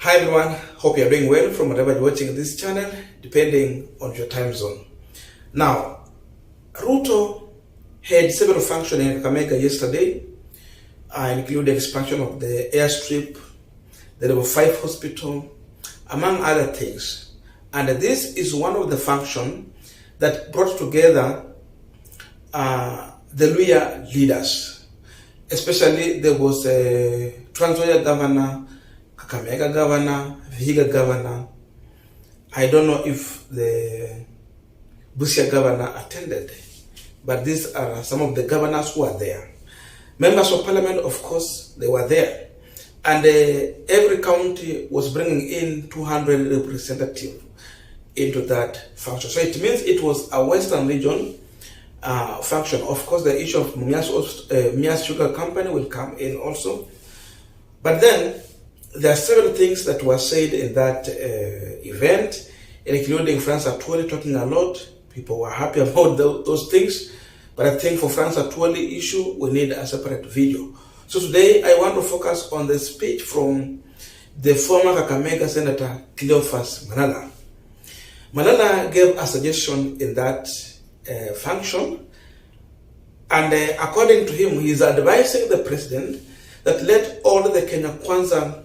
Hi everyone, hope you are doing well from wherever you're watching this channel, depending on your time zone. Now, Ruto had several functions in Kakamega yesterday, including expansion of the airstrip, the level 5 hospital, among other things. And this is one of the functions that brought together the Luhya leaders. Especially there was a Trans Nzoia governor, Kakamega governor, Vihiga governor. I don't know if the Busia governor attended, but these are some of the governors who are there. Members of parliament, of course, they were there. And every county was bringing in 200 representatives into that function. So it means it was a Western region function. Of course, the issue of Mias Sugar Company will come in also. But then, there are several things that were said in that event, including Francis Atwoli talking a lot. People were happy about those things. But I think for Francis Atwoli issue, we need a separate video. So today, I want to focus on the speech from the former Kakamega Senator Cleophas Malala. Malala gave a suggestion in that function. And according to him, he is advising the president that let all the Kenya Kwanza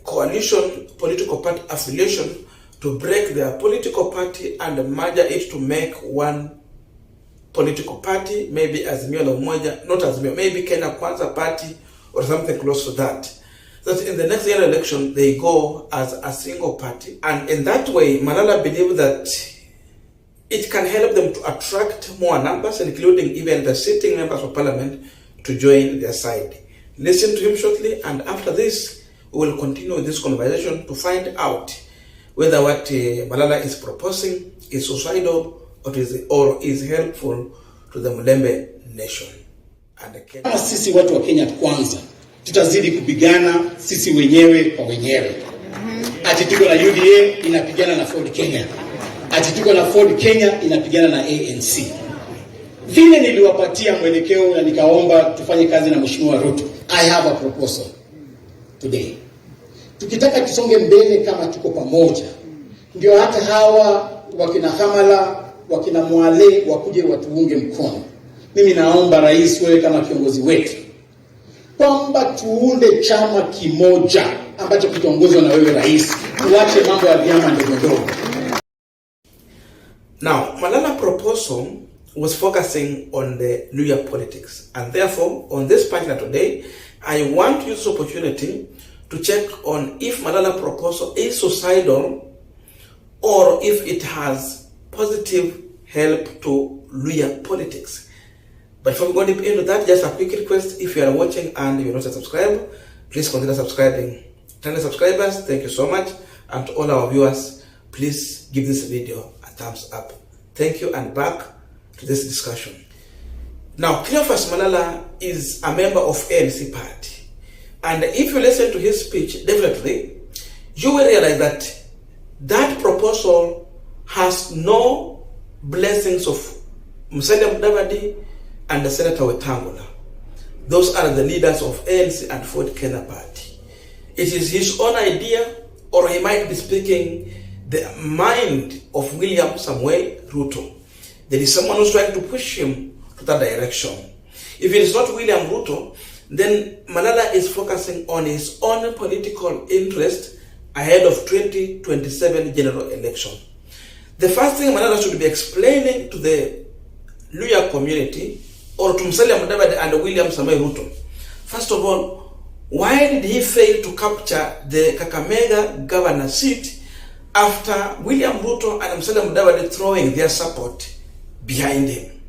coalition political party affiliation to break their political party and merge it to make one political party, maybe Azimio la Umoja, not Azimio, maybe Kenya Kwanza party or something close to that. That in the next year election they go as a single party, and in that way Malala believed that it can help them to attract more numbers, including even the sitting members of parliament, to join their side. Listen to him shortly, and after this we will continue this conversation to find out whether what Malala is proposing is suicidal or is helpful to the Mulembe nation. Kama sisi watu wa Kenya Kwanza tutazidi kupigana sisi wenyewe kwa wenyewe. Ati tuko na UDA inapigana na Ford Kenya. Ati tuko na Ford Kenya inapigana na ANC. Vile niliwapatia mwelekeo na nikaomba tufanye kazi na Mheshimiwa Ruto. I have a proposal today. Tukitaka tusonge mbele kama tuko pamoja, ndio hata hawa wakina Hamala, wakina Mwale wakuje watuunge mkono. Mimi naomba rais, wewe kama kiongozi wetu, kwamba tuunde chama kimoja ambacho kitongozwa na wewe rais. Tuache mambo ya vyama ndogo. Now, Malala proposal was focusing on the Luhya politics, and therefore on this panel today I want to use this opportunity to check on if Malala proposal is suicidal or if it has positive help to Luhya politics. But before we go deep into that, just a quick request: if you are watching and you're not subscribed, please consider subscribing. Channel subscribers, thank you so much, and to all our viewers, please give this video a thumbs up. Thank you, and back to this discussion. Now, Cleophas Malala is a member of ANC party. And if you listen to his speech, definitely, you will realize that that proposal has no blessings of Musalia Mudavadi and the Senator Wetangula. Those are the leaders of ANC and Ford Kenya party. It is his own idea, or he might be speaking the mind of William Samuel Ruto. There is someone who's trying to push him to that direction. If it is not William Ruto, then Malala is focusing on his own political interest ahead of 2027 general election. The first thing Malala should be explaining to the Luhya community, or to Musalia Mudavadi and William Samoei Ruto, first of all, why did he fail to capture the Kakamega governor seat after William Ruto and Musalia Mudavadi throwing their support behind him?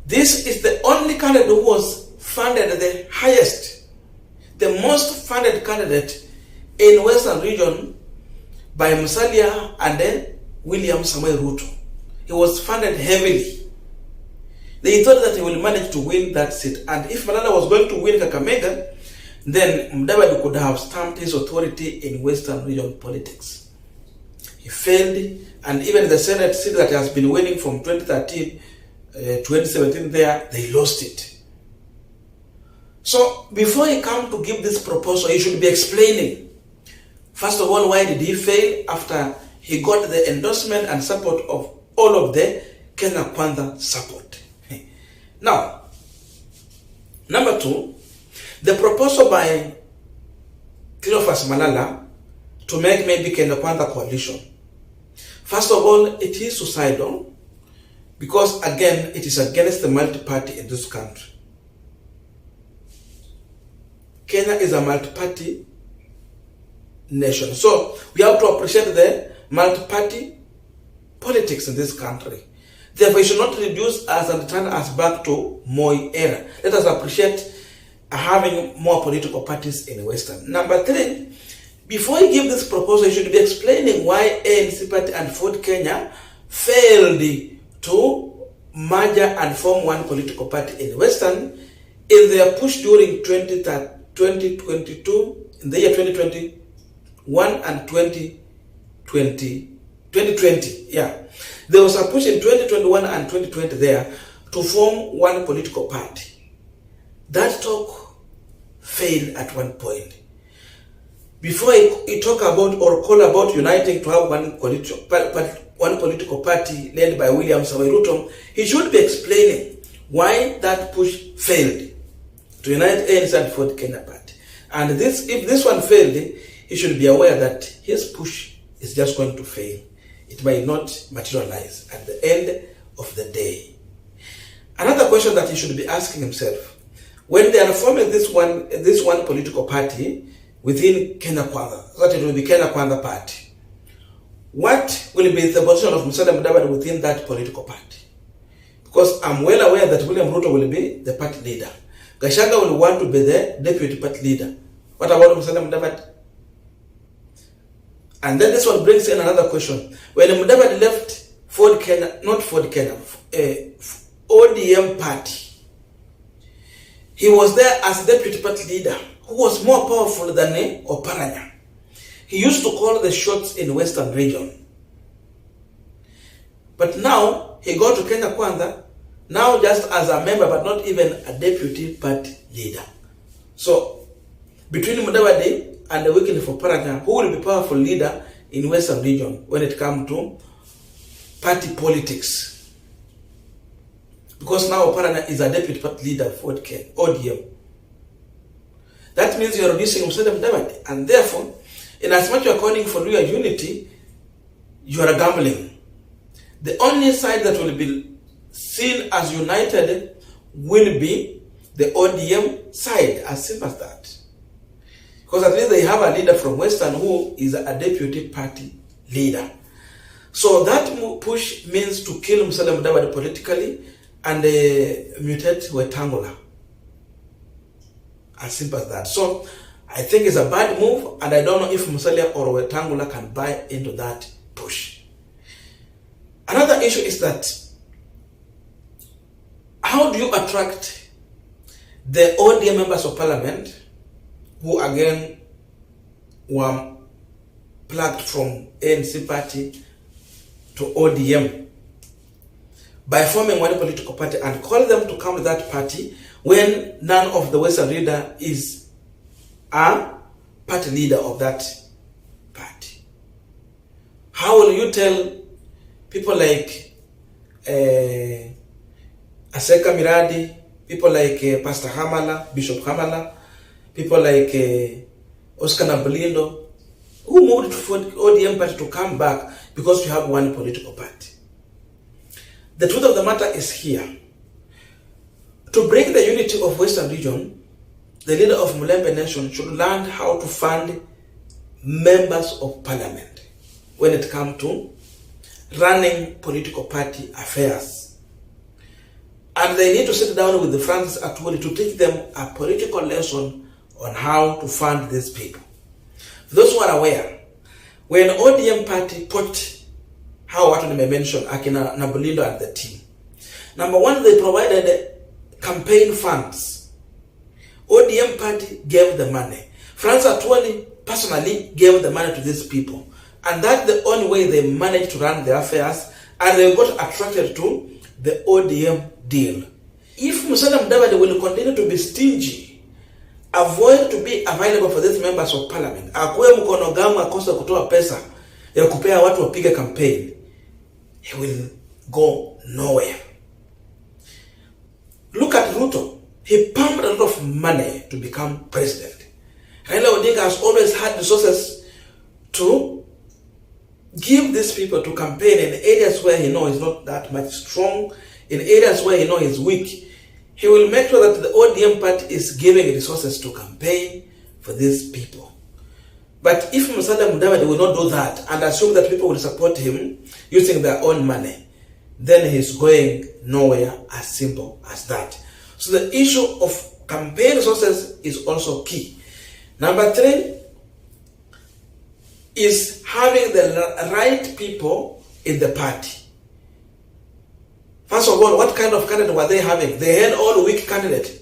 This is the only candidate who was funded the highest, the most funded candidate in Western region by Musalia and then William Samoei Ruto. He was funded heavily. They thought that he will manage to win that seat. And if Malala was going to win Kakamega, then Mudavadi could have stamped his authority in Western region politics. He failed, and even the Senate seat that has been winning from 2013, 2017 there, they lost it. So before he come to give this proposal, he should be explaining, first of all, why did he fail after he got the endorsement and support of all of the Kenya Kwanza support. Now, number two, the proposal by Cleophas Malala to make maybe Kenya Kwanza coalition. First of all, it is suicidal because, again, it is against the multi-party in this country. Kenya is a multi-party nation. So we have to appreciate the multi-party politics in this country. Therefore, we should not reduce us and turn us back to Moi era. Let us appreciate having more political parties in Western. Number three, before you give this proposal, you should be explaining why ANC party and Ford Kenya failed to merge and form one political party in Western in their push during 2022, in the year 2021 and 2020. Yeah. There was a push in 2021 and 2020 there to form one political party. That talk failed at one point. Before he talk about or call about uniting to have one political party led by William Samoei Ruto, he should be explaining why that push failed to unite ANC and Ford Kenya party. And if this one failed, he should be aware that his push is just going to fail. It might not materialize at the end of the day. Another question that he should be asking himself, when they are forming this one political party within Kenya Kwanza, that it will be Kenya Kwanza party, what will be the position of Musalia Mudavadi within that political party? Because I'm well aware that William Ruto will be the party leader. Gachagua will want to be the deputy party leader. What about Musalia Mudavadi? And then this one brings in another question. When Mudavadi left ODM party, he was there as deputy party leader, who was more powerful than Oparanya. He used to call the shots in Western region. But now, he got to Kenya Kwanza, now just as a member, but not even a deputy party leader. So, between Mudavadi and the weekend for Oparanya, who will be powerful leader in Western region when it comes to party politics? Because now Oparanya is a deputy party leader for ODM. That means you are reducing Musalia Mudavadi, and therefore, in as much you are calling for real unity, you are gambling. The only side that will be seen as united will be the ODM side, as simple as that. Because at least they have a leader from Western who is a deputy party leader. So that push means to kill Musalia Mudavadi politically and mutate Wetangula. As simple as that. So I think it's a bad move, and I don't know if Musalia or Wetangula can buy into that push. Another issue is that how do you attract the ODM members of parliament who again were plucked from ANC party to ODM by forming one political party and call them to come to that party when none of the Western leader is a party leader of that party? How will you tell people like Aseka Miradi, people like Pastor Hamala, Bishop Hamala, people like Oscar Nabalindo, who moved for ODM party to come back because you have one political party? The truth of the matter is here. To break the unity of Western region, the leader of Mulembe nation should learn how to fund members of parliament when it comes to running political party affairs. And they need to sit down with the Francis Atwoli to teach them a political lesson on how to fund these people. For those who are aware, when ODM party put how what I mentioned, Akina Nabalindo and the team. Number one, they provided campaign funds. ODM party gave the money. Francis Atwoli personally gave the money to these people. And that's the only way they managed to run their affairs, and they got attracted to the ODM deal. If Musalia Mudavadi will continue to be stingy avoid to be available for these members of parliament. Akuwe mkonogamu akose kutoa pesa ya kupea watu wapige campaign. He will go nowhere. Look at Ruto. He pumped a lot of money to become president. Raila Odinga has always had resources to give these people to campaign in areas where he knows is not that much strong, in areas where he knows is weak. He will make sure that the ODM party is giving resources to campaign for these people. But if Musalia Mudavadi will not do that and assume that people will support him using their own money, then he's going nowhere, as simple as that. So the issue of campaign resources is also key. Number 3 is having the right people in the party. First of all, what kind of candidate were they having? They had all weak candidates.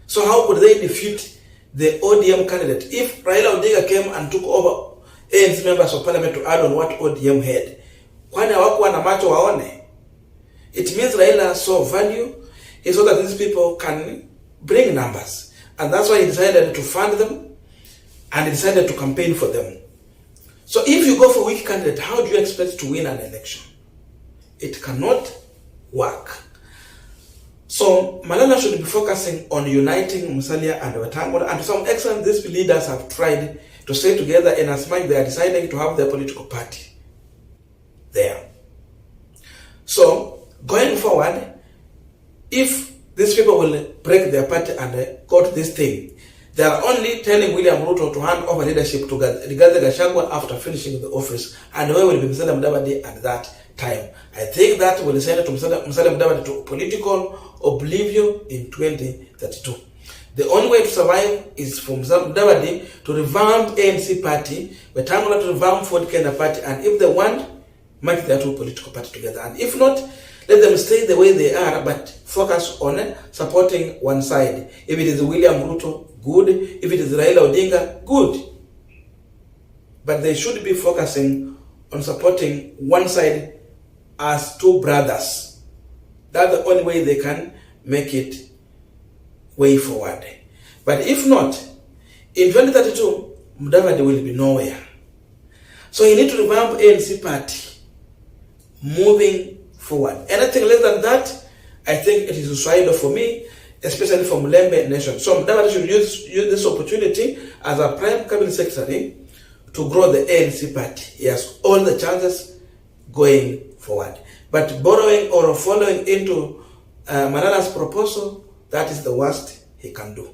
So how could they defeat the ODM candidate? If Raila Odinga came and took over ANC members of parliament to add on what ODM had, kwani hawakuwa na macho waone? It means Raila saw value. He saw that these people can bring numbers. And that's why he decided to fund them and he decided to campaign for them. So if you go for weak candidate, how do you expect to win an election? It cannot work. So Malala should be focusing on uniting Musalia and Wetangula, and to some extent these leaders have tried to stay together in as much they are deciding to have their political party there. So going forward, if these people will break their party and go to this thing, they are only telling William Ruto to hand over leadership to Rigathi Gachagua after finishing the office, and where will be Musalia Mudavadi at that time? I think that will send to Musalia Mudavadi to political oblivion in 2032. The only way to survive is for Musalia Mudavadi to revamp ANC party, Wetangula to revamp Ford Kenya party, and if they want, merge their two political parties together. And if not, let them stay the way they are, but focus on supporting one side. If it is William Ruto, good. If it is Raila Odinga, good. But they should be focusing on supporting one side as two brothers. That's the only way they can make it way forward. But if not, in 2032, Mudavadi will be nowhere. So you need to revamp ANC party moving forward. Anything less than that, I think it is suicidal for me, especially for Mulembe nation. So Mudavadi should use this opportunity as a prime cabinet secretary to grow the ANC party. He has all the chances going forward. But borrowing or following into Malala's proposal, that is the worst he can do.